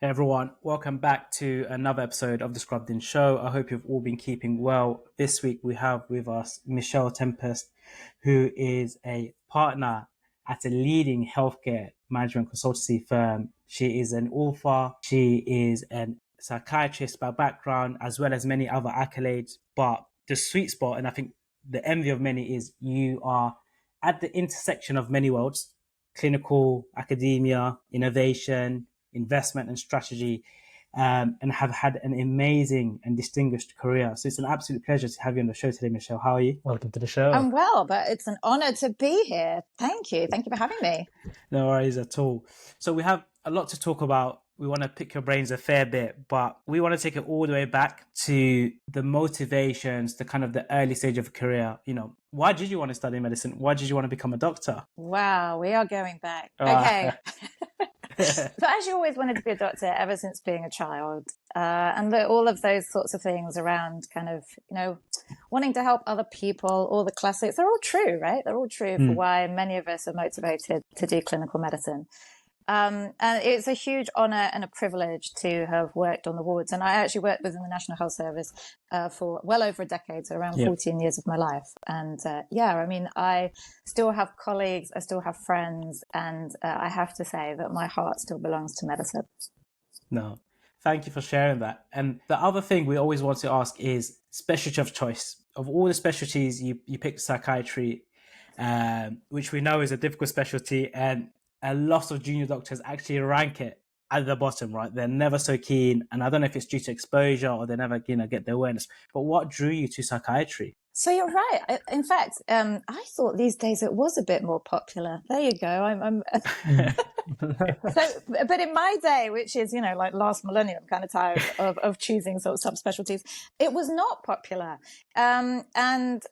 Hey everyone, welcome back to another episode of the Scrubbed In Show. I hope you've all been keeping well. This week we have with us Michelle Tempest, who is a partner at a leading healthcare management consultancy firm. She is an author, she is a psychiatrist by background, as well as many other accolades. But the sweet spot, and I think the envy of many, is you are at the intersection of many worlds: clinical, academia, innovation, investment and strategy, and have had an amazing and distinguished career. So it's an absolute pleasure to have you on the show today, Michelle. How are you? Welcome to the show. I'm well, but it's an honor to be here. Thank you. Thank you for having me. No worries at all. So we have a lot to talk about. We want to pick your brains a fair bit, but we want to take it all the way back to the motivations, the kind of the early stage of a career. Why did you want to study medicine? Why did you want to become a doctor? Wow, we are going back. Okay. So I actually always wanted to be a doctor ever since being a child. And all of those sorts of things around kind of, wanting to help other people, all the classics, they're all true, right? They're all true for why many of us are motivated to do clinical medicine. And it's a huge honor and a privilege to have worked on the wards. And I actually worked within the National Health Service for well over a decade, so around 14 years of my life. And I still have colleagues, I still have friends, and I have to say that my heart still belongs to medicine. No, thank you for sharing that. And the other thing we always want to ask is specialty of choice. Of all the specialties, you picked psychiatry, which we know is a difficult specialty, and a lot of junior doctors actually rank it at the bottom, right? They're never so keen. And I don't know if it's due to exposure or they never, get the awareness. But what drew you to psychiatry? So you're right. In fact, I thought these days it was a bit more popular. There you go. But in my day, which is, like last millennium kind of time of choosing sort of subspecialties, it was not popular. And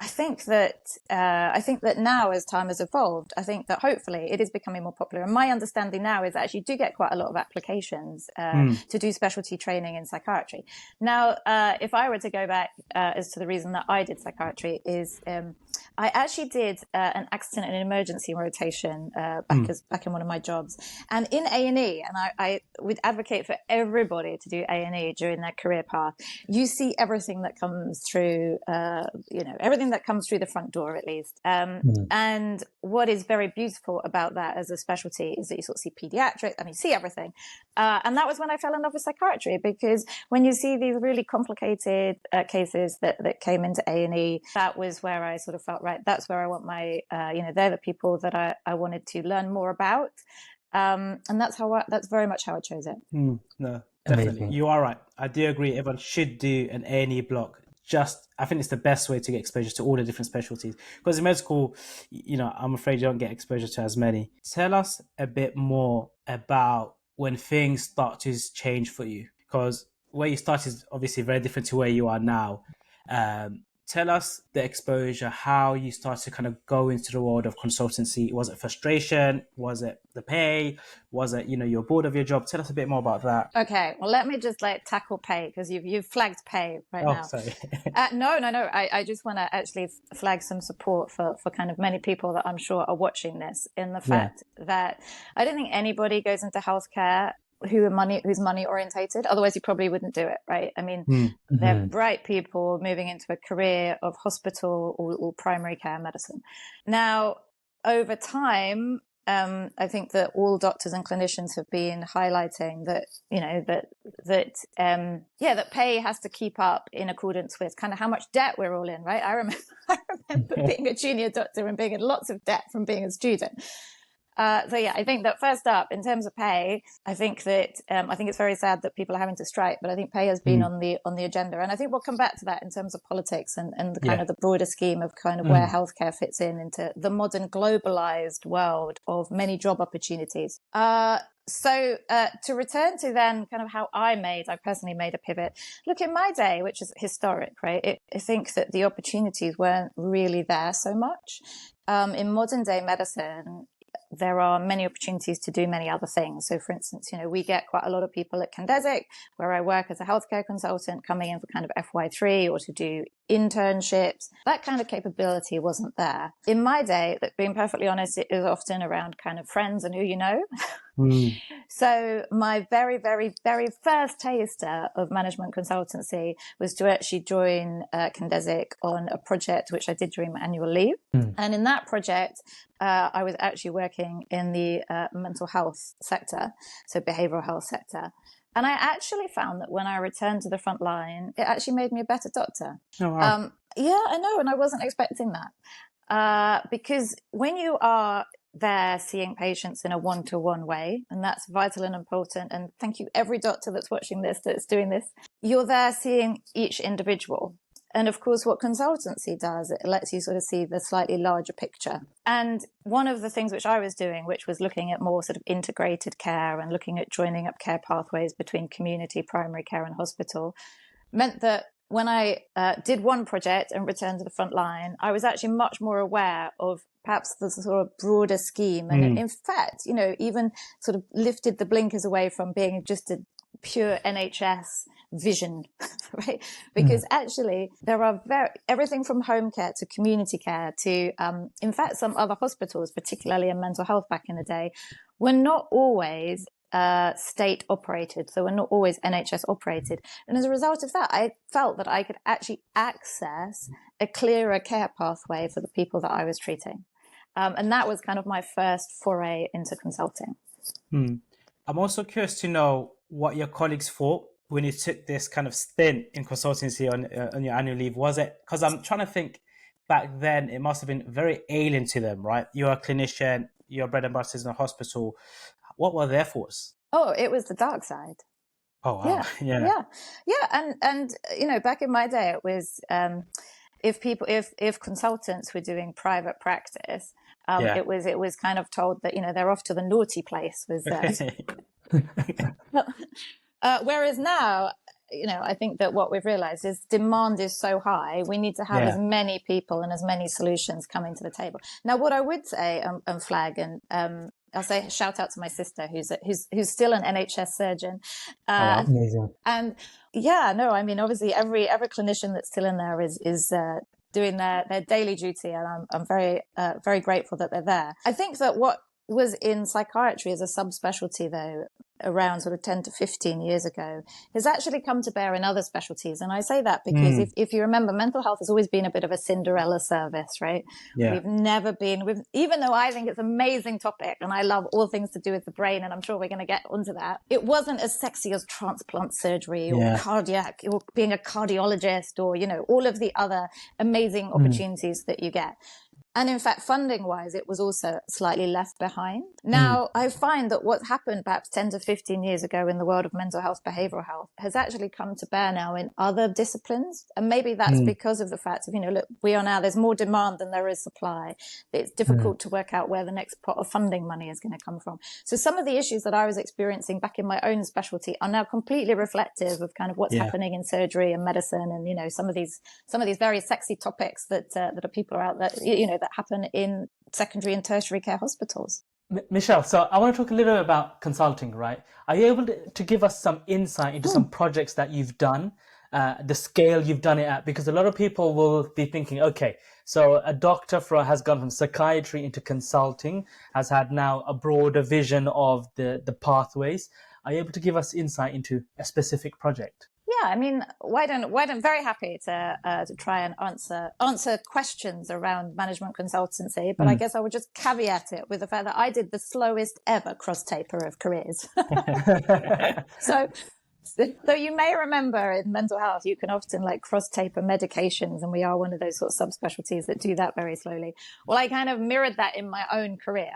I think that now, as time has evolved, I think that hopefully it is becoming more popular. And my understanding now is that you do get quite a lot of applications to do specialty training in psychiatry. Now, if I were to go back as to the reason that I did psychiatry is I actually did an accident and emergency rotation back in one of my jobs, and in A&E, and I would advocate for everybody to do A&E during their career path. You see everything that comes through, everything that comes through the front door, at least. And what is very beautiful about that as a specialty is that you sort of see pediatrics, you see everything. And that was when I fell in love with psychiatry, because when you see these really complicated cases that came into A&E, that was where I sort of felt, right, that's where I want my, they're the people that I wanted to learn more about. And that's very much how I chose it. No, definitely. Amazing. You are right. I do agree. Everyone should do an A&E block. I think it's the best way to get exposure to all the different specialties, because in med school, I'm afraid you don't get exposure to as many. Tell us a bit more about when things start to change for you, because where you started is obviously very different to where you are now. Tell us the exposure, how you started to kind of go into the world of consultancy. Was it frustration? Was it the pay? Was it, you're bored of your job? Tell us a bit more about that. Okay, well, let me just tackle pay, because you've flagged pay now. Sorry. No. I just want to actually flag some support for kind of many people that I'm sure are watching this, in the fact that I don't think anybody goes into healthcare who's money orientated. Otherwise you probably wouldn't do it, right? They're bright people moving into a career of hospital or primary care medicine. Now, over time, I think that all doctors and clinicians have been highlighting that, that pay has to keep up in accordance with kind of how much debt we're all in, right? I remember being a junior doctor and being in lots of debt from being a student. I think that first up, in terms of pay, I think it's very sad that people are having to strike, but I think pay has been on the agenda. And I think we'll come back to that in terms of politics and the kind of the broader scheme of kind of where healthcare fits into the modern globalized world of many job opportunities. So to return to then kind of how I personally made a pivot. Look, in my day, which is historic, right? I think that the opportunities weren't really there so much. In modern day medicine, there are many opportunities to do many other things. So for instance, we get quite a lot of people at Candesic, where I work as a healthcare consultant, coming in for kind of FY3 or to do internships. That kind of capability wasn't there. In my day, being perfectly honest, it is often around kind of friends and who you know. So my very, very, very first taster of management consultancy was to actually join Candesic on a project which I did during my annual leave. And in that project, I was actually working in the mental health sector, so behavioral health sector. And I actually found that when I returned to the front line, it actually made me a better doctor. Oh, wow. Yeah, I know. And I wasn't expecting that. Because when you are there seeing patients in a one-to-one way, and that's vital and important, and thank you every doctor that's watching this, that's doing this, you're there seeing each individual. And of course, what consultancy does, it lets you sort of see the slightly larger picture. And one of the things which I was doing, which was looking at more sort of integrated care and looking at joining up care pathways between community, primary care and hospital, meant that when I did one project and returned to the front line, I was actually much more aware of perhaps the sort of broader scheme. And in fact, you know, even sort of lifted the blinkers away from being just a pure NHS vision, right? Because actually there are everything from home care to community care to, in fact, some other hospitals, particularly in mental health back in the day, were not always state operated. So we're not always NHS operated. And as a result of that, I felt that I could actually access a clearer care pathway for the people that I was treating. And that was kind of my first foray into consulting. I'm also curious to know what your colleagues thought when you took this kind of stint in consultancy on your annual leave. Was it, because I'm trying to think, back then it must have been very alien to them, right? You're a clinician, your bread and butter is in a hospital. What were their thoughts? Oh, it was the dark side. Oh, wow. Yeah. And you know, back in my day, it was if consultants were doing private practice, it was kind of told that, you know, they're off to the naughty place. Whereas now, you know, I think that what we've realized is demand is so high. We need to have as many people and as many solutions coming to the table. Now, what I would say and flag, and I'll say shout out to my sister who's still an NHS surgeon. Amazing. And yeah, no, I mean, obviously every clinician that's still in there is doing their daily duty, and I'm very very grateful that they're there. I think that what was in psychiatry as a subspecialty, though, around sort of 10 to 15 years ago, has actually come to bear in other specialties. And I say that because if you remember, mental health has always been a bit of a Cinderella service, right? Yeah. We've never been, even though I think it's an amazing topic and I love all things to do with the brain, and I'm sure we're going to get onto that, it wasn't as sexy as transplant surgery or cardiac or being a cardiologist or, you know, all of the other amazing opportunities that you get. And in fact, funding wise, it was also slightly left behind. Now, I find that what happened perhaps 10 to 15 years ago in the world of mental health, behavioral health, has actually come to bear now in other disciplines. And maybe that's because of the fact of, you know, look, there's more demand than there is supply. It's difficult to work out where the next pot of funding money is going to come from. So some of the issues that I was experiencing back in my own specialty are now completely reflective of kind of what's happening in surgery and medicine. And, you know, some of these very sexy topics that people are out there, you know, that happen in secondary and tertiary care hospitals. Michelle, so I want to talk a little bit about consulting, right? Are you able to give us some insight into some projects that you've done, the scale you've done it at? Because a lot of people will be thinking, okay, so a doctor has gone from psychiatry into consulting, has had now a broader vision of the pathways. Are you able to give us insight into a specific project? Yeah, I mean, why don't very happy to try and answer questions around management consultancy, but I guess I would just caveat it with the fact that I did the slowest ever cross taper of careers. So you may remember in mental health, you can often like cross taper medications, and we are one of those sort of subspecialties that do that very slowly. Well, I kind of mirrored that in my own career.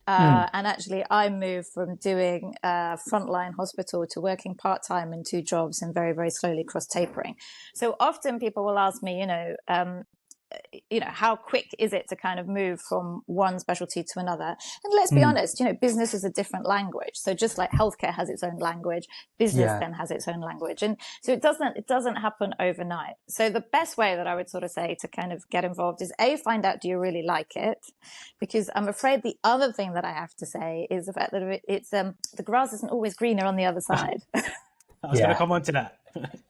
And actually I moved from doing frontline hospital to working part-time in 2 jobs and very, very slowly cross tapering. So often people will ask me, how quick is it to kind of move from one specialty to another? And let's be honest, business is a different language. So just like healthcare has its own language, business then has its own language. And so it doesn't happen overnight. So the best way that I would sort of say to kind of get involved is find out, do you really like it? Because I'm afraid the other thing that I have to say is the fact that it's the grass isn't always greener on the other side. I was going to come on to that.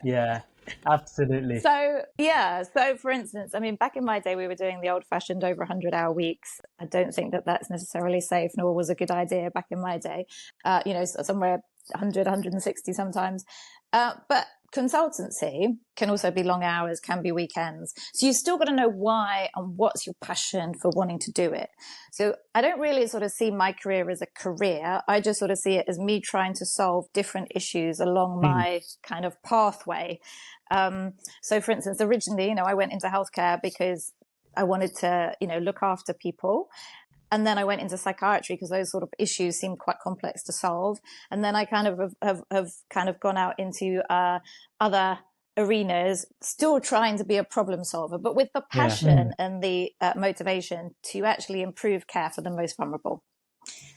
Yeah. Absolutely. So, yeah. So, for instance, I mean, back in my day, we were doing the old fashioned over 100-hour weeks. I don't think that that's necessarily safe, nor was a good idea back in my day. Somewhere 100, 160 sometimes. But consultancy can also be long hours, can be weekends. So, you still got to know why and what's your passion for wanting to do it. So, I don't really sort of see my career as a career. I just sort of see it as me trying to solve different issues along my kind of pathway. So for instance, originally, I went into healthcare because I wanted to, look after people. And then I went into psychiatry because those sort of issues seemed quite complex to solve. And then I kind of have kind of gone out into other arenas, still trying to be a problem solver, but with the passion and the motivation to actually improve care for the most vulnerable.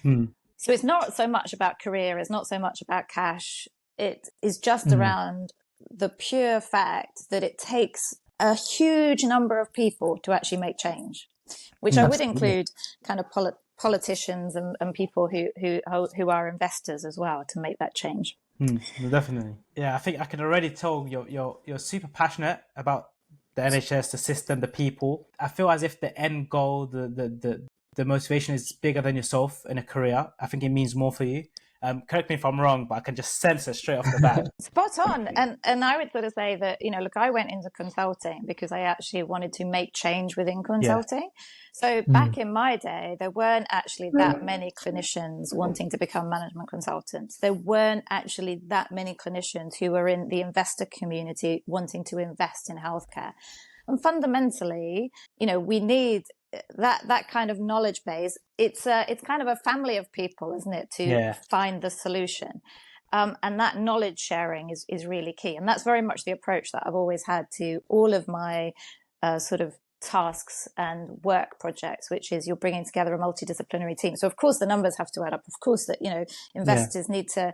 So it's not so much about career, it's not so much about cash. It is just around the pure fact that it takes a huge number of people to actually make change, which I would include kind of politicians and people who are investors as well to make that change. Definitely. Yeah, I think I can already tell you're super passionate about the NHS, the system, the people. I feel as if the end goal, the motivation is bigger than yourself in a career. I think it means more for you. Correct me if I'm wrong, but I can just sense it straight off the bat. Spot on. And I would sort of say that, look, I went into consulting because I actually wanted to make change within consulting. So back in my day, there weren't actually that many clinicians wanting to become management consultants. There weren't actually that many clinicians who were in the investor community wanting to invest in healthcare. And fundamentally, we need that kind of knowledge base. It's kind of a family of people, isn't it, to find the solution. And that knowledge sharing is really key. And that's very much the approach that I've always had to all of my sort of tasks and work projects, which is you're bringing together a multidisciplinary team. So of course the numbers have to add up. Of course that, investors need to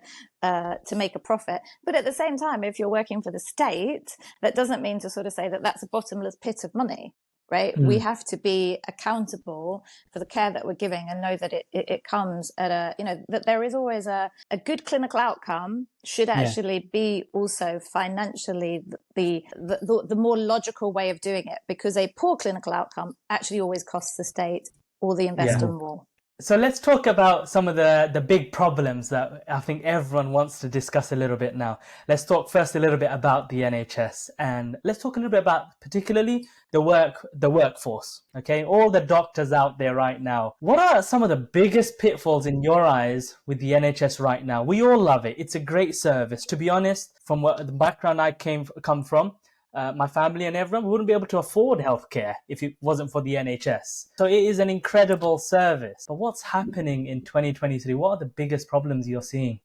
make a profit. But at the same time, if you're working for the state, that doesn't mean to sort of say that that's a bottomless pit of money. Right. We have to be accountable for the care that we're giving and know that it comes at that there is always a good clinical outcome should actually be also financially the more logical way of doing it, because a poor clinical outcome actually always costs the state or the investor more. So let's talk about some of the big problems that I think everyone wants to discuss a little bit now. Let's talk first a little bit about the NHS, and let's talk a little bit about particularly the workforce. Okay, all the doctors out there right now. What are some of the biggest pitfalls in your eyes with the NHS right now? We all love it. It's a great service. To be honest, from the background I come from, my family and everyone, we wouldn't be able to afford healthcare if it wasn't for the NHS. So it is an incredible service. But what's happening in 2023? What are the biggest problems you're seeing?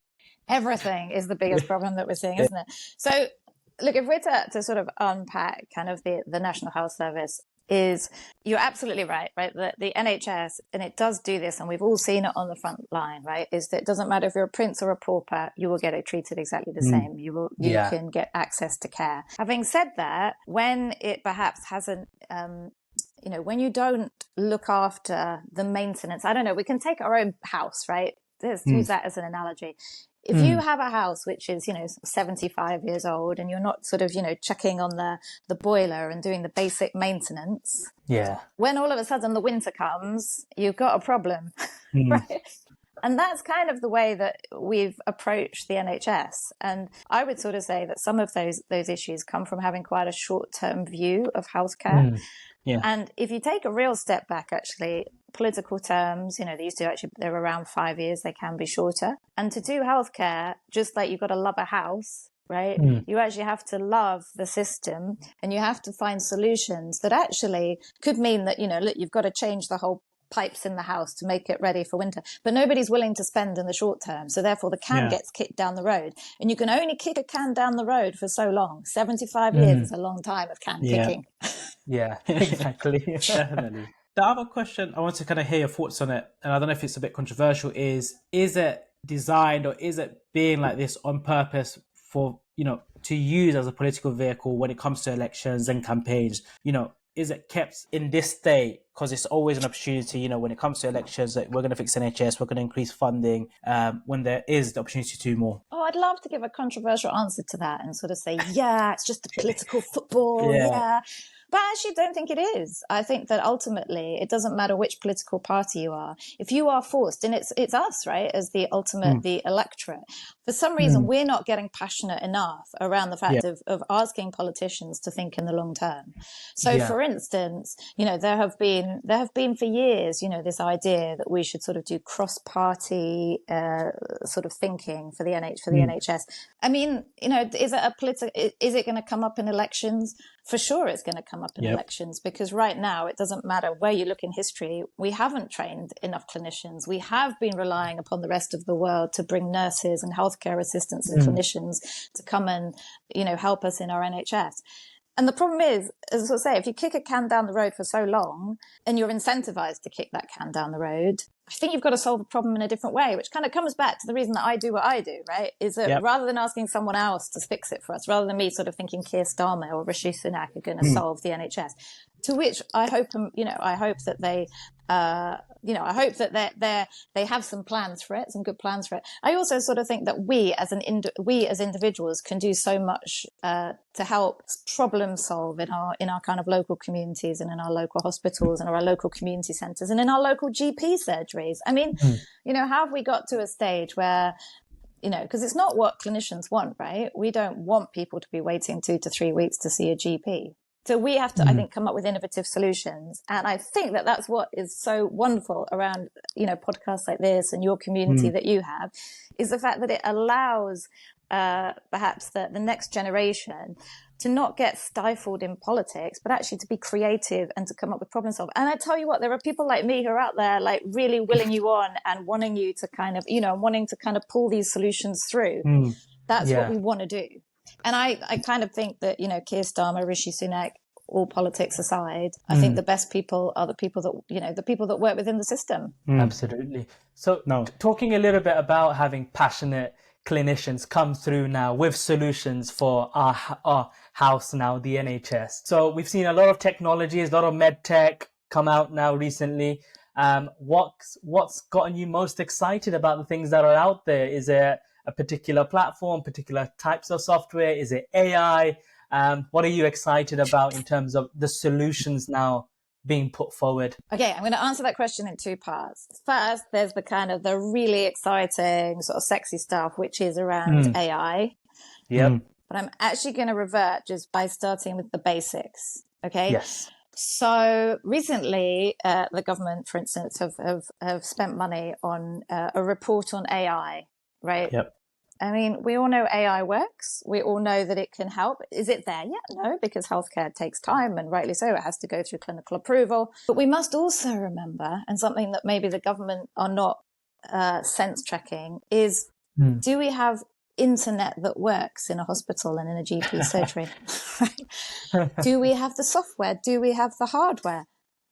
Everything is the biggest problem that we're seeing, isn't it? So, look, if we're to sort of unpack kind of the National Health Service, you're absolutely right? The NHS, and it does do this, and we've all seen it on the front line, right? Is that it doesn't matter if you're a prince or a pauper, you will get it treated exactly the same. You can get access to care. Having said that, when it perhaps hasn't, when you don't look after the maintenance, I don't know, we can take our own house, right? Let's use that as an analogy. If you have a house which is, 75 years old and you're not sort of, checking on the boiler and doing the basic maintenance, when all of a sudden the winter comes, you've got a problem, right? And that's kind of the way that we've approached the NHS. And I would sort of say that some of those issues come from having quite a short-term view of healthcare. And if you take a real step back, actually, political terms, they're around 5 years, they can be shorter. And to do healthcare, just like you've got to love a house, right? You actually have to love the system, and you have to find solutions that actually could mean that, look, you've got to change the whole pipes in the house to make it ready for winter, but nobody's willing to spend in the short term, so therefore the can gets kicked down the road, and you can only kick a can down the road for so long. 75 years is a long time of can kicking. Exactly. Definitely. The other question I want to kind of hear your thoughts on it, and I don't know if it's a bit controversial, is it designed, or is it being like this on purpose for, to use as a political vehicle when it comes to elections and campaigns? Is it kept in this state because it's always an opportunity, when it comes to elections, that we're going to fix NHS, we're going to increase funding, when there is the opportunity to do more? Oh, I'd love to give a controversial answer to that and sort of say, yeah, it's just a political football. Yeah. Yeah. But I actually don't think it is. I think that ultimately it doesn't matter which political party you are. If you are forced, and it's us, right, as the ultimate, the electorate. For some reason, we're not getting passionate enough around the fact of asking politicians to think in the long term. So, for instance, there have been for years, this idea that we should sort of do cross-party sort of thinking for the NHS. I mean, is it going to come up in elections? For sure, it's going to come up in elections, because right now it doesn't matter where you look in history. We haven't trained enough clinicians. We have been relying upon the rest of the world to bring nurses and healthcare assistants and clinicians to come and, help us in our NHS. And the problem is, as I say, if you kick a can down the road for so long and you're incentivized to kick that can down the road, I think you've got to solve the problem in a different way, which kind of comes back to the reason that I do what I do, right? Is that rather than asking someone else to fix it for us, rather than me sort of thinking Keir Starmer or Rishi Sunak are going to solve the NHS, to which I hope, I hope that they, I hope that they have some plans for it, some good plans for it. I also sort of think that we as individuals can do so much to help problem solve in our kind of local communities and in our local hospitals and our local community centres and in our local GP surgeries. I mean, how have we got to a stage where, because it's not what clinicians want, right? We don't want people to be waiting 2 to 3 weeks to see a GP. So we have to, I think, come up with innovative solutions. And I think that that's what is so wonderful around, podcasts like this and your community that you have, is the fact that it allows perhaps the next generation to not get stifled in politics, but actually to be creative and to come up with problem solving. And I tell you what, there are people like me who are out there, like really willing you on and wanting you to kind of, wanting to kind of pull these solutions through. That's what we want to do. And I kind of think that, Keir Starmer, Rishi Sunak, all politics aside, I think the best people are the people that, the people that work within the system. Absolutely. So talking a little bit about having passionate clinicians come through now with solutions for our house now, the NHS. So we've seen a lot of technologies, a lot of med tech come out now recently. What's gotten you most excited about the things that are out there? Is it a particular platform, particular types of software? Is it AI? What are you excited about in terms of the solutions now being put forward? Okay, I'm going to answer that question in 2 parts. First, there's the kind of the really exciting sort of sexy stuff, which is around AI. Yep. But I'm actually going to revert just by starting with the basics. Okay. Yes. So recently, the government, for instance, have spent money on a report on AI, right? Yep. I mean, we all know AI works. We all know that it can help. Is it there yet? No, because healthcare takes time, and rightly so. It has to go through clinical approval. But we must also remember, and something that maybe the government are not sense checking, is do we have internet that works in a hospital and in a GP surgery? Do we have the software? Do we have the hardware?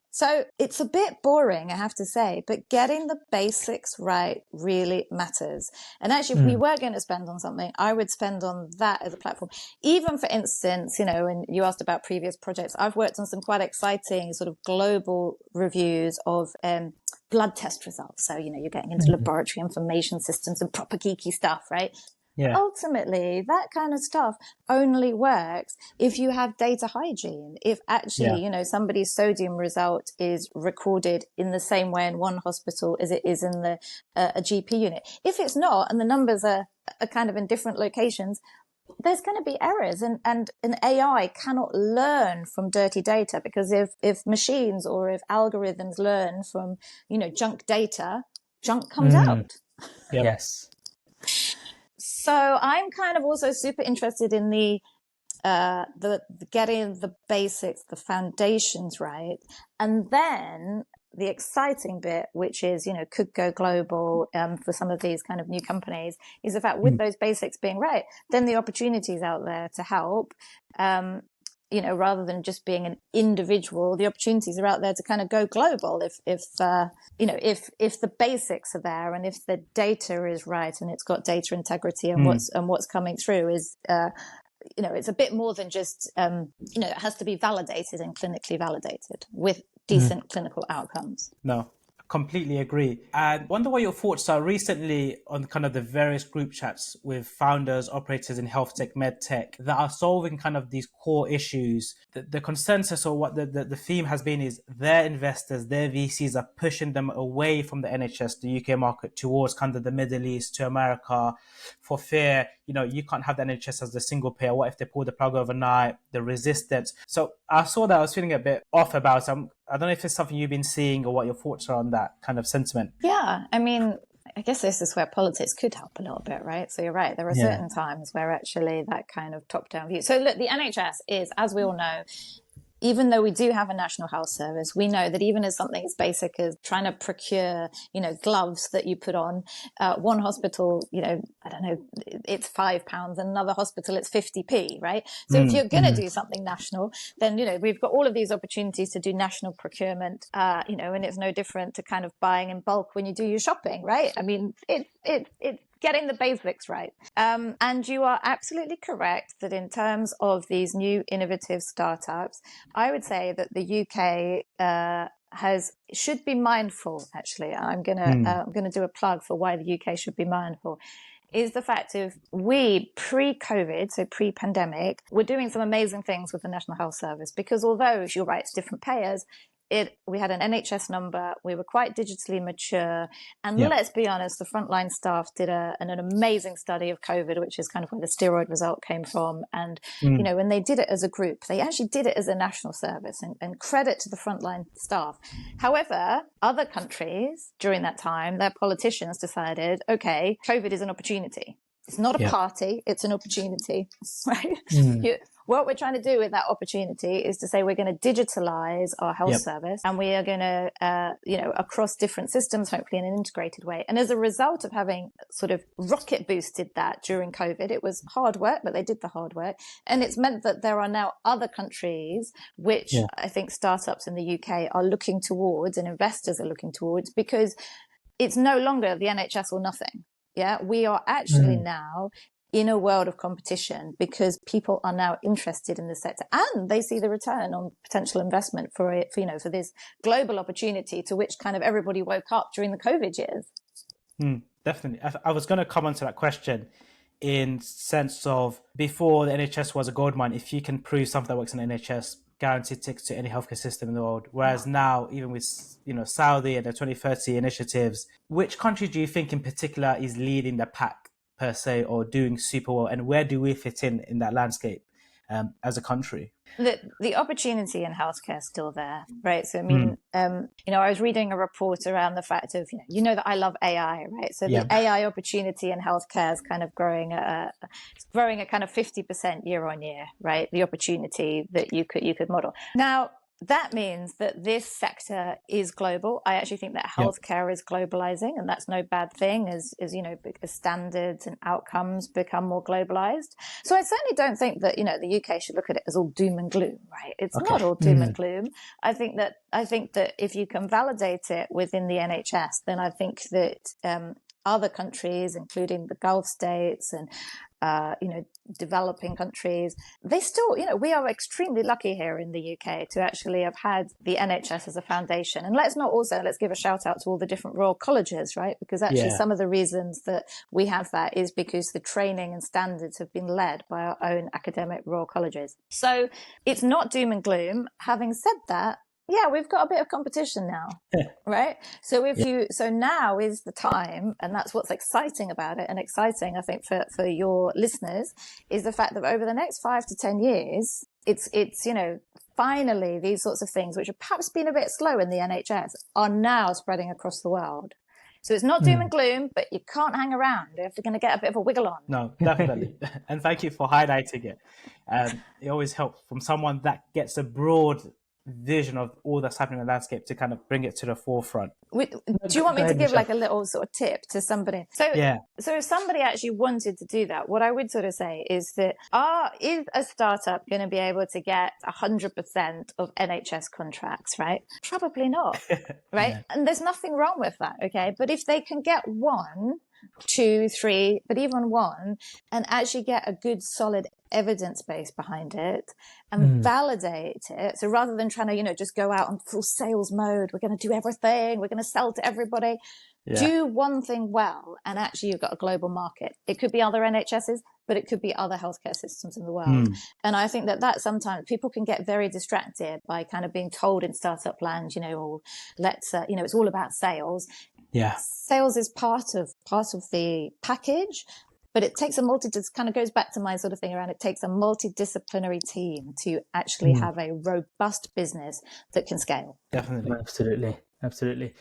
So it's a bit boring, I have to say, but getting the basics right really matters. And actually, if we were going to spend on something, I would spend on that as a platform. Even, for instance, when you asked about previous projects, I've worked on some quite exciting sort of global reviews of blood test results. So, you're getting into laboratory information systems and proper geeky stuff, right? Yeah. Ultimately, that kind of stuff only works if you have data hygiene. If actually, somebody's sodium result is recorded in the same way in one hospital as it is in a GP unit. If it's not, and the numbers are kind of in different locations, there's going to be errors, and an AI cannot learn from dirty data, because if machines or if algorithms learn from, junk data, junk comes out. Yep. Yes. So I'm kind of also super interested in the getting the basics, the foundations right, and then the exciting bit, which is could go global for some of these kind of new companies, is the fact with those basics being right, then the opportunities out there to help. Rather than just being an individual, the opportunities are out there to kind of go global if the basics are there, and if the data is right and it's got data integrity, and what's coming through is it's a bit more than just it has to be validated and clinically validated with decent clinical outcomes. No, completely agree. And wonder what your thoughts are recently on kind of the various group chats with founders, operators in health tech, med tech that are solving kind of these core issues. The consensus or what the theme has been is their investors, their VCs are pushing them away from the NHS, the UK market, towards kind of the Middle East, to America, for fear, you can't have the NHS as the single payer. What if they pull the plug overnight? The resistance. So I saw that, I was feeling a bit off about it. I don't know if it's something you've been seeing or what your thoughts are on that kind of sentiment. Yeah, I mean, I guess this is where politics could help a little bit, right? So you're right. There are certain times where actually that kind of top-down view. So look, the NHS is, as we all know, even though we do have a national health service, we know that even as something as basic as trying to procure, gloves that you put on, one hospital, I don't know, it's £5, another hospital, it's 50p, right? So if you're going to do something national, then, we've got all of these opportunities to do national procurement, and it's no different to kind of buying in bulk when you do your shopping, right? I mean, it's getting the basics right. And you are absolutely correct that in terms of these new innovative startups, I would say that the UK should be mindful. Actually, I'm gonna do a plug for why the UK should be mindful. Is the fact of we pre-COVID, so pre-pandemic, we're doing some amazing things with the National Health Service, because although, as you're right, it's different payers, we had an NHS number, we were quite digitally mature, and let's be honest, the frontline staff did an amazing study of COVID, which is kind of where the steroid result came from. And, when they did it as a group, they actually did it as a national service, and credit to the frontline staff. However, other countries during that time, their politicians decided, okay, COVID is an opportunity. It's not a party, it's an opportunity, right? What we're trying to do with that opportunity is to say we're going to digitalize our health service, and we are going to, across different systems, hopefully in an integrated way. And as a result of having sort of rocket boosted that during COVID, it was hard work, but they did the hard work. And it's meant that there are now other countries which I think startups in the UK are looking towards, and investors are looking towards, because it's no longer the NHS or nothing. Yeah, we are actually now in a world of competition, because people are now interested in the sector and they see the return on potential investment for it, for this global opportunity to which kind of everybody woke up during the COVID years. Definitely. I was going to come on to that question in sense of, before the NHS was a goldmine, if you can prove something that works in the NHS, guaranteed tickets to any healthcare system in the world. Whereas now, even with, Saudi and the 2030 initiatives, which country do you think in particular is leading the pack per se, or doing super well, and where do we fit in that landscape as a country? The opportunity in healthcare is still there, right? So I mean, I was reading a report around the fact of, that I love AI, right? So the AI opportunity in healthcare is kind of growing at kind of 50% year on year, right? The opportunity that you could model. Now, that means that this sector is global. I actually think that healthcare is globalizing, and that's no bad thing as standards and outcomes become more globalized. So I certainly don't think that, the UK should look at it as all doom and gloom, right? It's not all doom and gloom. I think that if you can validate it within the NHS, then I think that other countries, including the Gulf states and developing countries, they still, we are extremely lucky here in the UK to actually have had the NHS as a foundation. And let's give a shout out to all the different Royal Colleges, right? Because actually some of the reasons that we have that is because the training and standards have been led by our own academic Royal Colleges. So it's not doom and gloom. Having said that, we've got a bit of competition now, right? So so now is the time, and that's what's exciting about it, and exciting, I think, for your listeners, is the fact that over the next 5 to 10 years, it's finally these sorts of things, which have perhaps been a bit slow in the NHS, are now spreading across the world. So it's not doom and gloom, but you can't hang around if you're going to get a bit of a wiggle on. No, definitely. And thank you for highlighting it. It always helps from someone that gets a broad vision of all that's happening in the landscape to kind of bring it to the forefront. Do you want me to give like a little sort of tip to somebody? So if somebody actually wanted to do that, what I would sort of say is that is a startup going to be able to get 100% of NHS contracts, right? Probably not, right? And there's nothing wrong with that, okay? But if they can get one, two, three, but even one, and actually get a good solid evidence base behind it and validate it. So rather than trying to, just go out on full sales mode, we're going to do everything, we're going to sell to everybody. Do one thing well, and actually you've got a global market. It could be other NHSs, but it could be other healthcare systems in the world. And I think that sometimes people can get very distracted by kind of being told in startup land, or let's, it's all about sales. Yeah. Sales is part of the package, but it takes kind of goes back to my sort of thing around, it takes a multidisciplinary team to actually have a robust business that can scale. Definitely. Absolutely.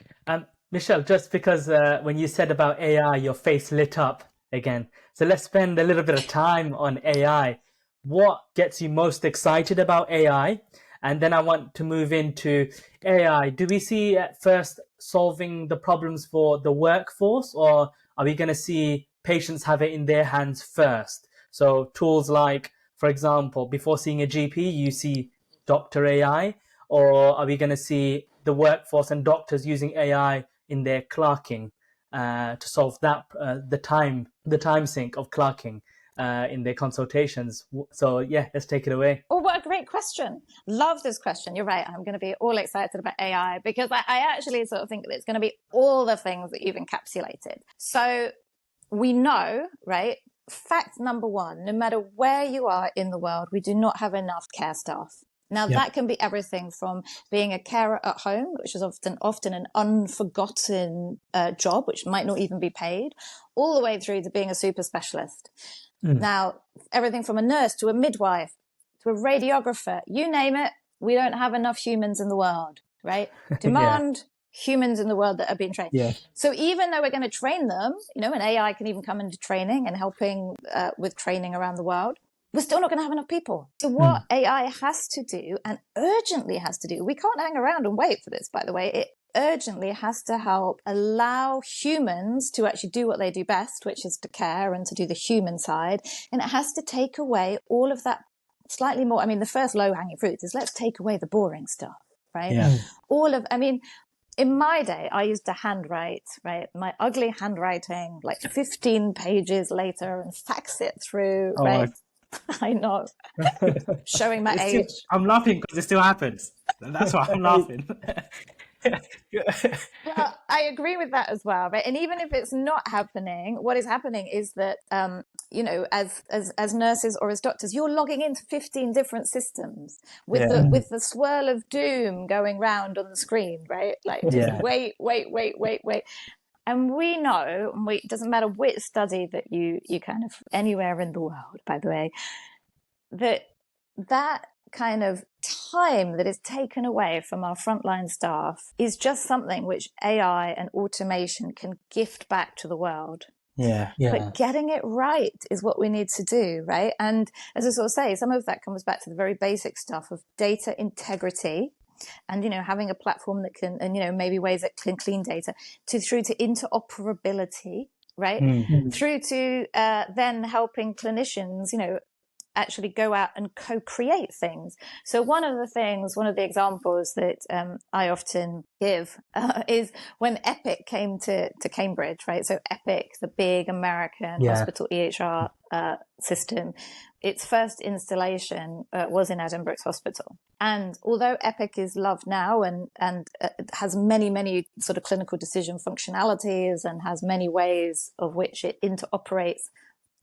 Michelle, just because when you said about AI, your face lit up again. So let's spend a little bit of time on AI. What gets you most excited about AI? And then I want to move into AI. Do we see at first solving the problems for the workforce, or are we going to see patients have it in their hands first? So tools like, for example, before seeing a GP, you see Dr. AI, or are we going to see the workforce and doctors using AI in their clerking to solve that the time sink of clerking in their consultations? So yeah, let's take it away. Oh, what a great question. Love this question. You're right. I'm going to be all excited about AI because I actually sort of think that it's going to be all the things that you've encapsulated. So we know, right? Fact number one, no matter where you are in the world, we do not have enough care staff. Now, that can be everything from being a carer at home, which is often an unforgotten job, which might not even be paid, all the way through to being a super specialist. Now, everything from a nurse to a midwife to a radiographer, you name it, we don't have enough humans in the world, right? Demand humans in the world that are being trained. So even though we're going to train them, and AI can even come into training and helping with training around the world, we're still not going to have enough people. So what AI has to do, and urgently has to do, we can't hang around and wait for this, by the way. It urgently has to help allow humans to actually do what they do best, which is to care and to do the human side. And it has to take away all of that slightly more. I mean, the first low-hanging fruit is let's take away the boring stuff, right? In my day, I used to handwrite, right? My ugly handwriting, like 15 pages later, and fax it through, right? I know. Showing my age. I'm laughing because it still happens. That's why I'm laughing. Well, I agree with that as well, right? And even if it's not happening, what is happening is that, as nurses or as doctors, you're logging into 15 different systems with the swirl of doom going round on the screen, right? Like, just wait. And we know, it doesn't matter which study that you kind of, anywhere in the world, by the way, that kind of time that is taken away from our frontline staff is just something which AI and automation can gift back to the world. But getting it right is what we need to do, right? And as I sort of say, some of that comes back to the very basic stuff of data integrity, and having a platform that can, and maybe ways that can clean data, through to interoperability, right? Through to then helping clinicians actually go out and co-create things. So one of the examples that I often give is when Epic came to Cambridge, right? So Epic, the big American hospital EHR system, its first installation was in Edinburgh's hospital. And although Epic is loved now and has many, many sort of clinical decision functionalities and has many ways of which it interoperates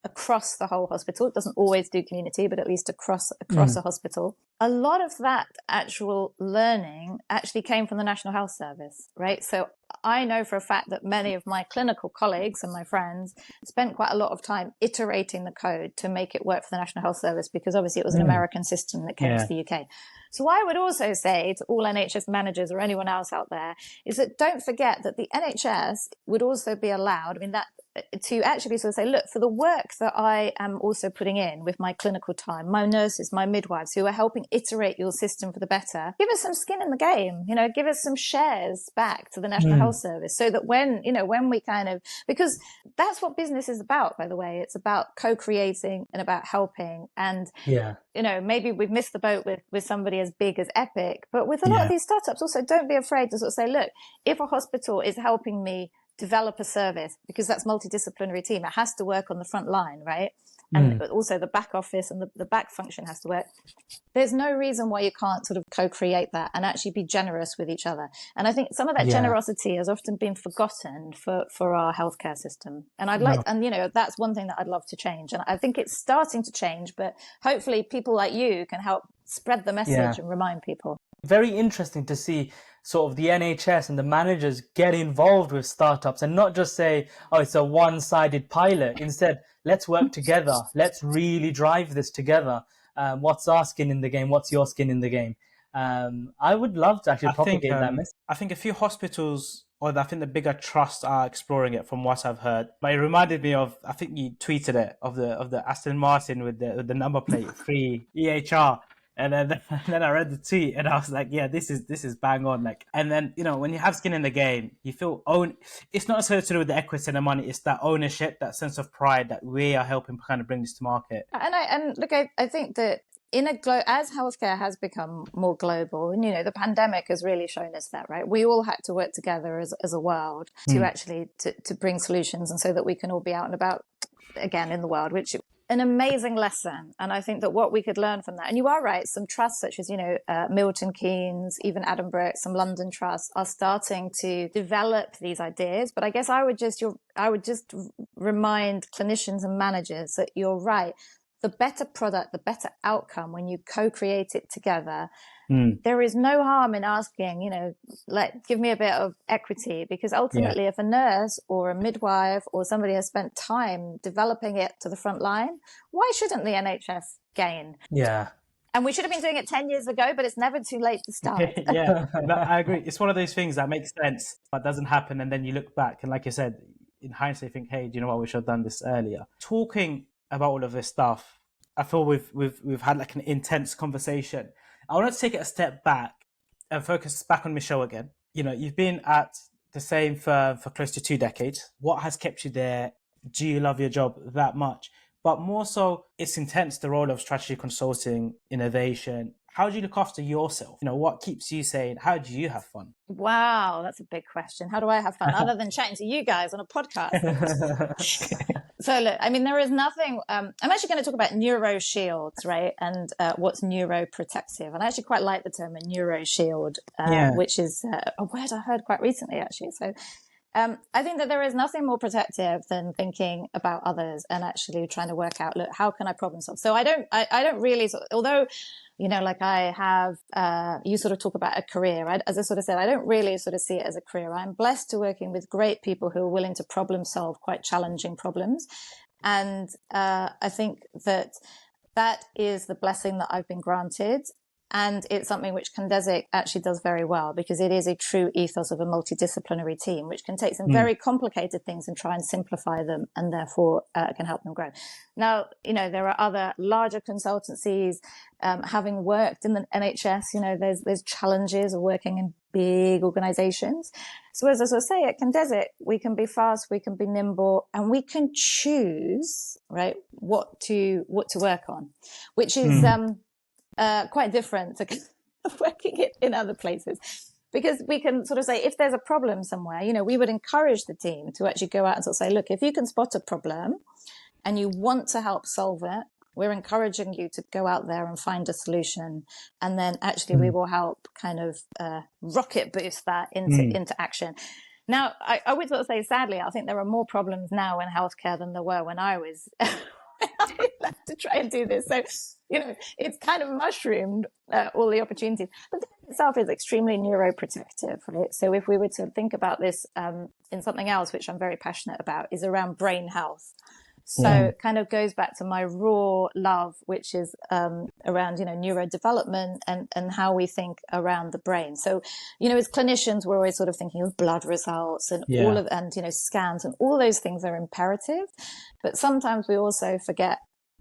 across the whole hospital. It doesn't always do community, but at least across a hospital. A lot of that actual learning actually came from the National Health Service, right? So I know for a fact that many of my clinical colleagues and my friends spent quite a lot of time iterating the code to make it work for the National Health Service, because obviously it was an American system that came to the UK. So I would also say to all NHS managers or anyone else out there is that don't forget that the NHS would also be allowed, to actually sort of say, look, for the work that I am also putting in with my clinical time, my nurses, my midwives who are helping iterate your system for the better, give us some skin in the game, give us some shares back to the National Health Service, so that when we kind of, because that's what business is about, by the way, it's about co-creating and about helping. And, maybe we've missed the boat with somebody as big as Epic, but with a lot of these startups also, don't be afraid to sort of say, look, if a hospital is helping me develop a service, because that's multidisciplinary team. It has to work on the front line, right? And also the back office and the back function has to work. There's no reason why you can't sort of co-create that and actually be generous with each other. And I think some of that generosity has often been forgotten for our healthcare system. And and, you know, that's one thing that I'd love to change. And I think it's starting to change, but hopefully people like you can help spread the message and remind people. Very interesting to see sort of the NHS and the managers get involved with startups and not just say, oh, it's a one-sided pilot. Instead, let's work together. Let's really drive this together. What's our skin in the game? What's your skin in the game? I would love to actually propagate that message. I think a few hospitals, or I think the bigger trusts, are exploring it from what I've heard. But it reminded me of, I think you tweeted it, of the Aston Martin with the number plate 3 EHR. And then I read the tweet and I was like, yeah, this is bang on. Like, and then, you know, when you have skin in the game, you feel it's not necessarily to do with the equity and the money. It's that ownership, that sense of pride that we are helping kind of bring this to market. And look, I think that as healthcare has become more global, and, you know, the pandemic has really shown us that, right? We all had to work together as a world to actually to bring solutions, and so that we can all be out and about again in the world, which an amazing lesson. And I think that what we could learn from that, and you are right, some trusts such as, you know, Milton Keynes, even Edinburgh, some London trusts are starting to develop these ideas. But I guess I would just remind clinicians and managers that you're right. The better product, the better outcome when you co-create it together. There is no harm in asking, you know, give me a bit of equity, because ultimately if a nurse or a midwife or somebody has spent time developing it to the front line, why shouldn't the NHS gain? Yeah. And we should have been doing it 10 years ago, but it's never too late to start. Yeah, I agree. It's one of those things that makes sense, but doesn't happen. And then you look back and, like you said, in hindsight, you think, hey, do you know what? We should have done this earlier. Talking about all of this stuff, I feel we've had like an intense conversation. I want to take it a step back and focus back on Michelle again. You know, you've been at the same firm for close to 2 decades. What has kept you there? Do you love your job that much? But more so, it's intense, the role of strategy consulting, innovation. How do you look after yourself? You know, what keeps you sane? How do you have fun? Wow, that's a big question. How do I have fun other than chatting to you guys on a podcast? So look, I mean, there is nothing, I'm actually going to talk about neuroshields, right? And what's neuroprotective. And I actually quite like the term a neuroshield, which is a word I heard quite recently, actually. So I think that there is nothing more protective than thinking about others and actually trying to work out, look, how can I problem solve? So I don't really, although, you know, like I have, you sort of talk about a career, right? As I sort of said, I don't really sort of see it as a career. I'm blessed to working with great people who are willing to problem solve quite challenging problems. And I think that is the blessing that I've been granted. And it's something which Candesic actually does very well, because it is a true ethos of a multidisciplinary team, which can take some very complicated things and try and simplify them, and therefore can help them grow. Now, you know, there are other larger consultancies. Having worked in the NHS, you know, there's challenges of working in big organizations. So as I sort of say, at Candesic, we can be fast, we can be nimble, and we can choose, right, what to work on, which is quite different to working it in other places, because we can sort of say, if there's a problem somewhere, you know, we would encourage the team to actually go out and sort of say, look, if you can spot a problem and you want to help solve it, we're encouraging you to go out there and find a solution. And then actually we will help kind of rocket boost that into action. Now, I would sort of say, sadly, I think there are more problems now in healthcare than there were when I was I left to try and do this. So, you know, it's kind of mushroomed all the opportunities. But that itself is extremely neuroprotective, right? So if we were to think about this in something else, which I'm very passionate about, is around brain health. So it kind of goes back to my raw love, which is around, you know, neurodevelopment and how we think around the brain. So, you know, as clinicians, we're always sort of thinking of blood results and and, you know, scans, and all those things are imperative. But sometimes we also forget,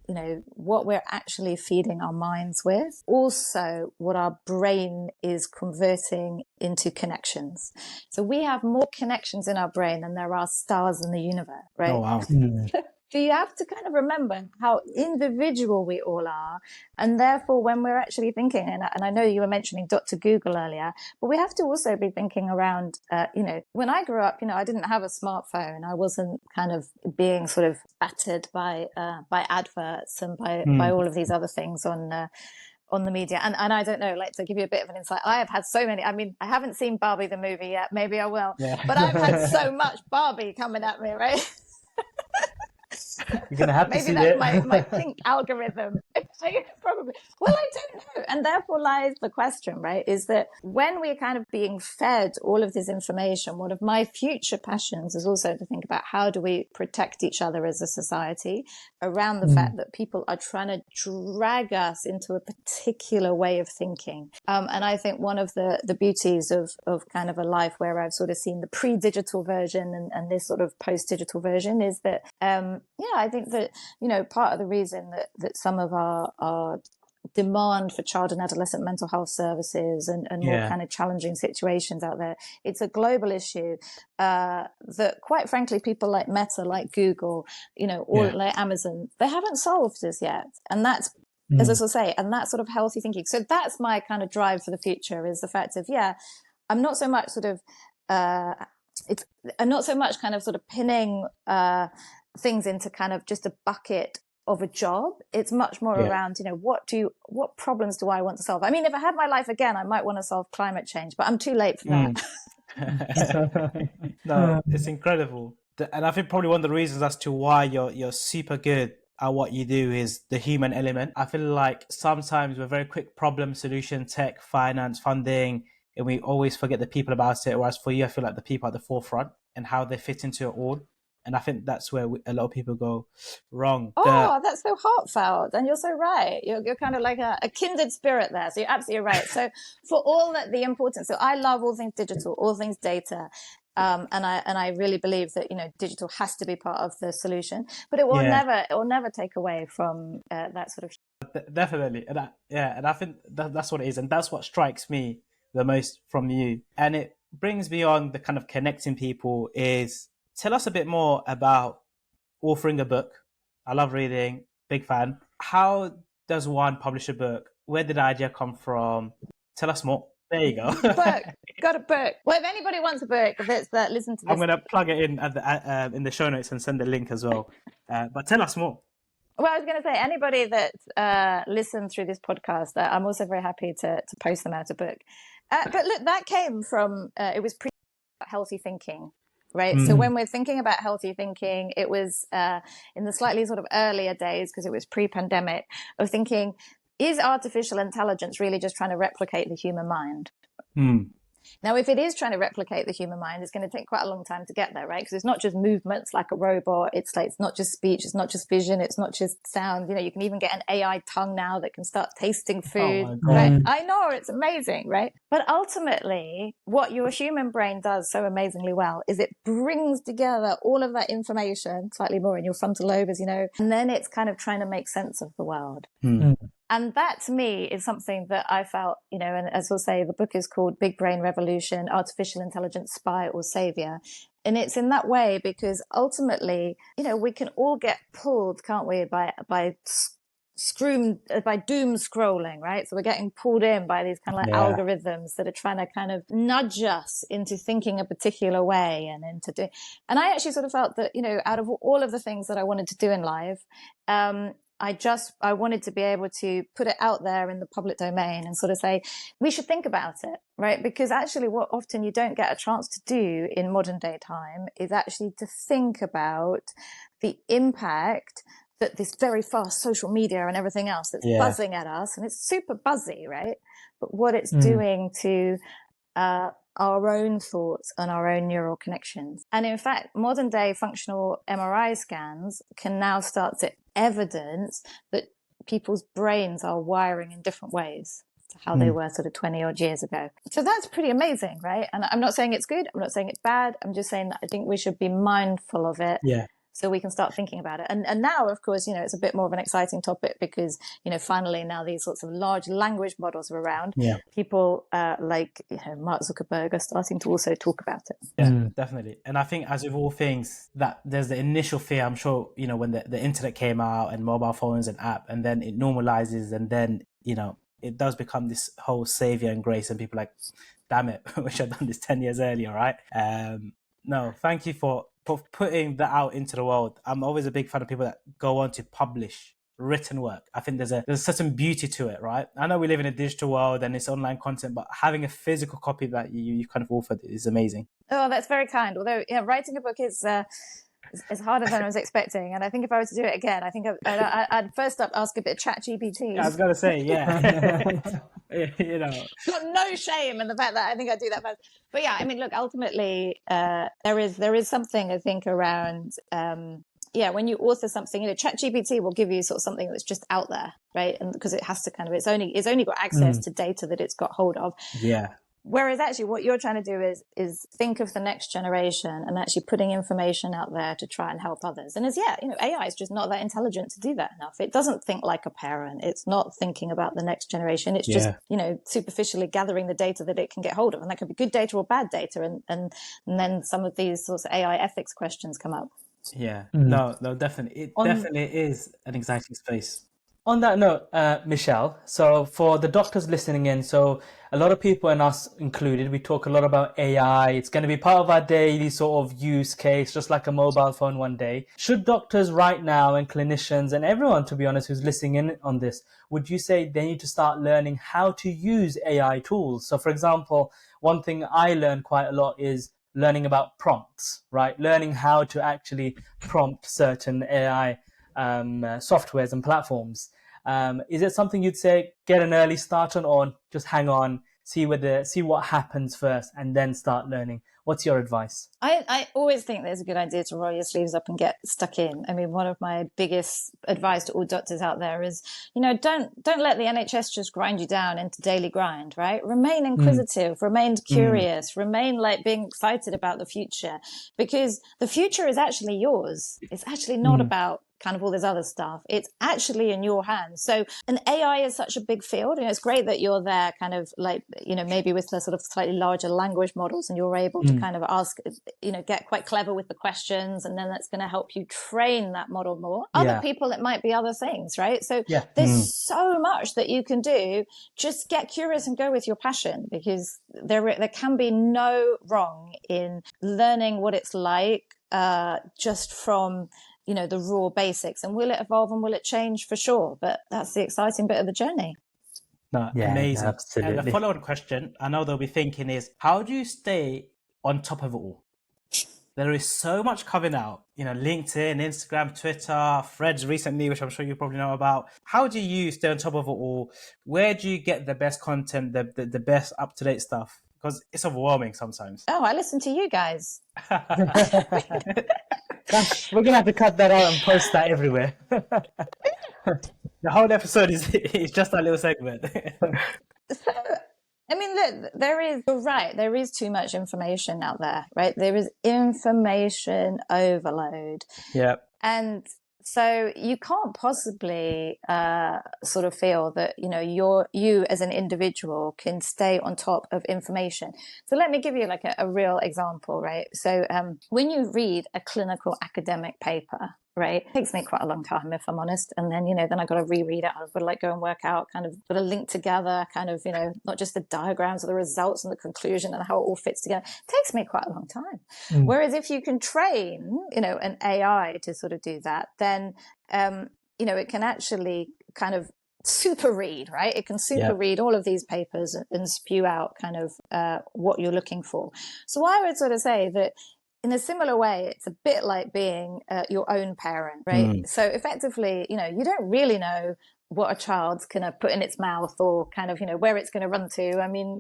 you know, what we're actually feeding our minds with. Also, what our brain is converting into connections. So we have more connections in our brain than there are stars in the universe, right? Oh, wow. So you have to kind of remember how individual we all are. And therefore, when we're actually thinking, and I know you were mentioning Dr. Google earlier, but we have to also be thinking around, when I grew up, I didn't have a smartphone. I wasn't kind of being sort of battered by adverts and by all of these other things on the media. And I don't know, like, to give you a bit of an insight, I have had so many, I mean, I haven't seen Barbie the movie yet, maybe I will, but I've had so much Barbie coming at me, right? You're gonna have Maybe to see that's it. my pink algorithm. Probably. Well, I don't know. And therefore lies the question, right? Is that when we're kind of being fed all of this information, one of my future passions is also to think about how do we protect each other as a society around the fact that people are trying to drag us into a particular way of thinking. And I think one of the beauties of kind of a life where I've sort of seen the pre-digital version and this sort of post-digital version is that, I think that, part of the reason that some of our demand for child and adolescent mental health services and more kind of challenging situations out there, it's a global issue that, quite frankly, people like Meta, like Google, or like Amazon, they haven't solved this yet. And that's, as I sort of say, and that's sort of healthy thinking. So that's my kind of drive for the future, is the fact of, I'm not so much sort of, I'm not so much kind of sort of pinning things into kind of just a bucket of a job. It's much more around, what problems do I want to solve? I mean, if I had my life again, I might want to solve climate change, but I'm too late for that. No, it's incredible. And I think probably one of the reasons as to why you're super good at what you do is the human element. I feel like sometimes we're very quick problem, solution, tech, finance, funding, and we always forget the people about it. Whereas for you, I feel like the people at the forefront and how they fit into it all. And I think that's where a lot of people go wrong. That's so heartfelt. And you're so right. You're kind of like a kindred spirit there. So you're absolutely right. So for all that the importance, so I love all things digital, all things data. And I really believe that, digital has to be part of the solution, but it will never take away from that sort of. Definitely. And I think that's what it is. And that's what strikes me the most from you. And it brings me on the kind of connecting people is, tell us a bit more about authoring a book. I love reading, big fan. How does one publish a book? Where did the idea come from? Tell us more. There you go. Book. Got a book. Well, if anybody wants a book, if it's that, listen to this. I'm going to plug it in in the show notes and send the link as well. But tell us more. Well, I was going to say, anybody that listened through this podcast, I'm also very happy to post them out a book. But look, that came from, it was healthy thinking. Right. So when we're thinking about healthy thinking, it was in the slightly sort of earlier days, because it was pre-pandemic, of thinking, is artificial intelligence really just trying to replicate the human mind? Now, if it is trying to replicate the human mind, it's going to take quite a long time to get there, right? Because it's not just movements like a robot. It's not just speech. It's not just vision. It's not just sound. You can even get an AI tongue now that can start tasting food. Right? I know, it's amazing, right? But ultimately, what your human brain does so amazingly well is it brings together all of that information, slightly more in your frontal lobe, as you know, and then it's kind of trying to make sense of the world. And that, to me, is something that I felt, and as we'll say, the book is called Big Brain Revolution, Artificial Intelligence, Spy or Saviour. And it's in that way because ultimately, we can all get pulled, can't we, by doom scrolling, right? So we're getting pulled in by these kind of like algorithms that are trying to kind of nudge us into thinking a particular way and into doing. And I actually sort of felt that, out of all of the things that I wanted to do in life, I wanted to be able to put it out there in the public domain and sort of say, we should think about it, right? Because actually what often you don't get a chance to do in modern day time is actually to think about the impact that this very fast social media and everything else that's buzzing at us, and it's super buzzy, right? But what it's doing to our own thoughts and our own neural connections. And in fact, modern day functional MRI scans can now start to evidence that people's brains are wiring in different ways to how they were sort of 20 odd years ago. So that's pretty amazing, right? And I'm not saying it's good. I'm not saying it's bad. I'm just saying that I think we should be mindful of it. so we can start thinking about it. And now, of course, it's a bit more of an exciting topic because, finally now these sorts of large language models are around. Yeah. People like, Mark Zuckerberg are starting to also talk about it. Yeah, definitely. And I think as with all things, that there's the initial fear, I'm sure, when the internet came out and mobile phones and app, and then it normalizes, and then, it does become this whole savior and grace, and people are like, damn it, we should have done this 10 years earlier, right? No, thank you for putting that out into the world. I'm always a big fan of people that go on to publish written work. I think there's a certain beauty to it, right? I know we live in a digital world and it's online content, but having a physical copy that you kind of authored is amazing. Oh, that's very kind. Although, writing a book is harder than I was expecting. And I think if I was to do it again, I think I'd first up ask a bit of ChatGPT. I was going to say, yeah. Got no shame in the fact that I think I do that first. But yeah, I mean, look, ultimately, there is something, I think, around, when you author something, ChatGPT will give you sort of something that's just out there, right? And because it has to it's only got access to data that it's got hold of. Yeah. Whereas actually what you're trying to do is think of the next generation and actually putting information out there to try and help others. And AI is just not that intelligent to do that enough. It doesn't think like a parent. It's not thinking about the next generation. It's just, superficially gathering the data that it can get hold of. And that could be good data or bad data. And then some of these sorts of AI ethics questions come up. Yeah, no, definitely. It definitely is an exciting space. On that note, Michelle, so for the doctors listening in, so a lot of people, and us included, we talk a lot about AI. It's going to be part of our daily sort of use case, just like a mobile phone one day. Should doctors right now and clinicians and everyone, to be honest, who's listening in on this, would you say they need to start learning how to use AI tools? So for example, one thing I learned quite a lot is learning about prompts, right? Learning how to actually prompt certain AI softwares and platforms. Is it something you'd say get an early start on, or just hang on, see what happens first and then start learning? What's your advice? I always think there's a good idea to roll your sleeves up and get stuck in. I mean, one of my biggest advice to all doctors out there is, don't let the NHS just grind you down into daily grind, right? Remain inquisitive, remain curious, remain like being excited about the future, because the future is actually yours. It's actually not about kind of all this other stuff. It's actually in your hands. So, and AI is such a big field. It's great that you're there kind of like, maybe with the sort of slightly larger language models, and you're able to kind of ask, get quite clever with the questions, and then that's going to help you train that model more. Other people, it might be other things, right? So there's so much that you can do. Just get curious and go with your passion, because there can be no wrong in learning what it's like just from the raw basics. And will it evolve and will it change? For sure. But that's the exciting bit of the journey. No, amazing. Absolutely. And the follow-on question, I know they'll be thinking, is how do you stay on top of it all? There is so much coming out, LinkedIn, Instagram, Twitter, Threads recently, which I'm sure you probably know about. How do you stay on top of it all? Where do you get the best content, the best up-to-date stuff? Because it's overwhelming sometimes. Oh, I listen to you guys. We're going to have to cut that out and post that everywhere. The whole episode is just that little segment. So, I mean, look, you're right. There is too much information out there, right? There is information overload. Yeah. And so you can't possibly sort of feel that, you as an individual can stay on top of information. So let me give you like a real example, right? So when you read a clinical academic paper, right, it takes me quite a long time, if I'm honest. And then, then I've got to reread it. I've got to go and work out, kind of got to link together, kind of, not just the diagrams or the results and the conclusion and how it all fits together. It takes me quite a long time. Whereas if you can train, an AI to sort of do that, then, it can actually kind of super read, right? It can super read all of these papers and spew out kind of what you're looking for. So I would sort of say that in a similar way, it's a bit like being your own parent, right? So effectively, you don't really know what a child's going to put in its mouth, or kind of, where it's going to run to. I mean,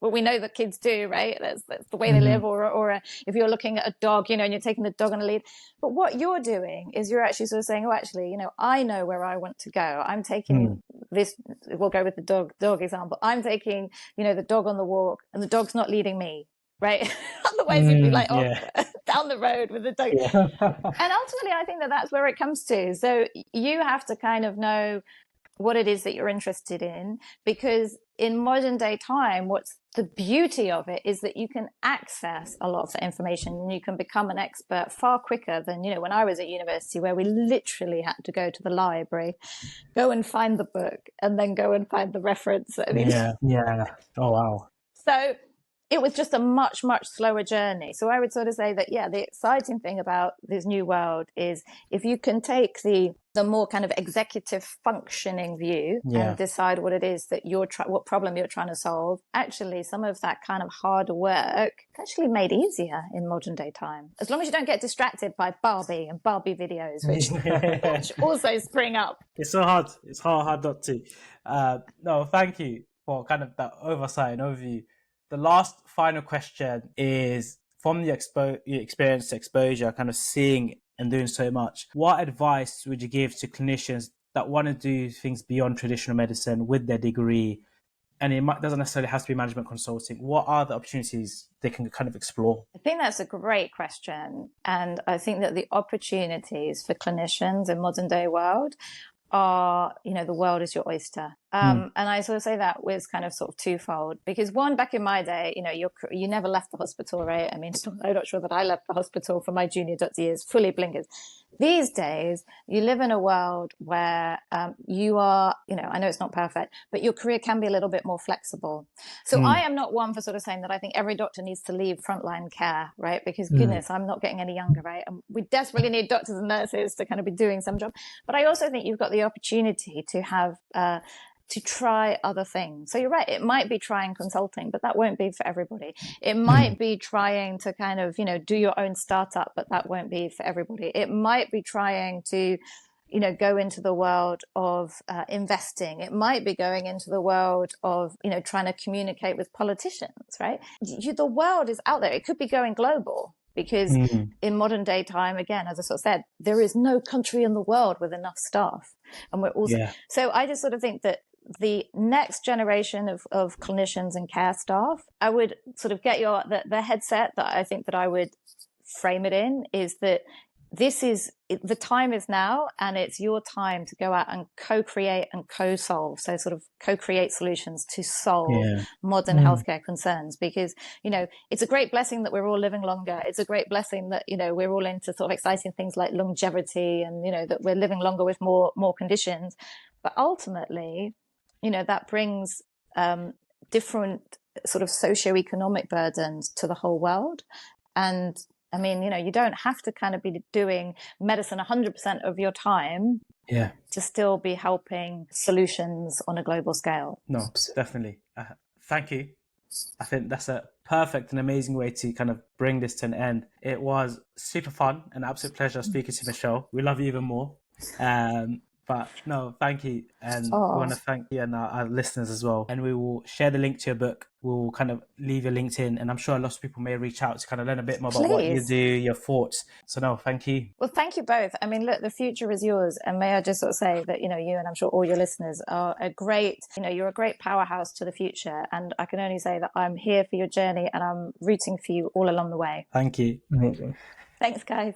what we know that kids do, right? That's the way they live. Or if you're looking at a dog, and you're taking the dog on a lead. But what you're doing is you're actually sort of saying, oh, actually, I know where I want to go. I'm taking this, we'll go with the dog example. I'm taking, the dog on the walk, and the dog's not leading me. Right. Otherwise you'd be like, oh, down the road with the dog. Yeah. And ultimately, I think that that's where it comes to. So you have to kind of know what it is that you're interested in, because in modern day time, what's the beauty of it is that you can access a lot of the information and you can become an expert far quicker than, when I was at university, where we literally had to go to the library, go and find the book, and then go and find the reference. I mean, Yeah. Oh, wow. so it was just a much, much slower journey. So I would sort of say that, the exciting thing about this new world is if you can take the more kind of executive functioning view and decide what it is that what problem you're trying to solve, actually some of that kind of harder work is actually made easier in modern day time. As long as you don't get distracted by Barbie and Barbie videos, which also spring up. It's so hard. It's hard not to. No, thank you for kind of that oversight and overview. The last final question is from your experience, exposure, kind of seeing and doing so much. What advice would you give to clinicians that want to do things beyond traditional medicine with their degree? And it doesn't necessarily have to be management consulting. What are the opportunities they can kind of explore? I think that's a great question. And I think that the opportunities for clinicians in modern day world are, the world is your oyster. And I sort of say that with kind of sort of twofold, because one, back in my day, you never left the hospital, right? I mean, I'm not sure that I left the hospital for my junior doctor years, fully blinkers. These days, you live in a world where you are, I know it's not perfect, but your career can be a little bit more flexible. So I am not one for sort of saying that I think every doctor needs to leave frontline care, right? Because goodness, I'm not getting any younger, right? And we desperately need doctors and nurses to kind of be doing some job. But I also think you've got the opportunity to have to try other things. So you're right, it might be trying consulting, but that won't be for everybody. It might be trying to kind of, do your own startup, but that won't be for everybody. It might be trying to, go into the world of investing. It might be going into the world of, trying to communicate with politicians, right? The world is out there. It could be going global. Because in modern day time, again, as I sort of said, there is no country in the world with enough staff. And we're also, so I just sort of think that the next generation of clinicians and care staff, I would sort of get the headset that I think that I would frame it in is that the time is now, and it's your time to go out and co-create and co-solve. So sort of co-create solutions to solve modern healthcare concerns, because, it's a great blessing that we're all living longer. It's a great blessing that, we're all into sort of exciting things like longevity and, that we're living longer with more conditions. But ultimately, that brings different sort of socioeconomic burdens to the whole world. And I mean, you don't have to kind of be doing medicine 100% of your time to still be helping solutions on a global scale. No, definitely. Thank you. I think that's a perfect and amazing way to kind of bring this to an end. It was super fun and absolute pleasure speaking to Michelle. We love you even more. But no, thank you. And we want to thank you and our listeners as well. And we will share the link to your book. We'll kind of leave your LinkedIn. And I'm sure a lot of people may reach out to kind of learn a bit more about what you do, your thoughts. So no, thank you. Well, thank you both. I mean, look, the future is yours. And may I just sort of say that, you and I'm sure all your listeners are you're a great powerhouse to the future. And I can only say that I'm here for your journey and I'm rooting for you all along the way. Thank you. Amazing. Thanks, guys.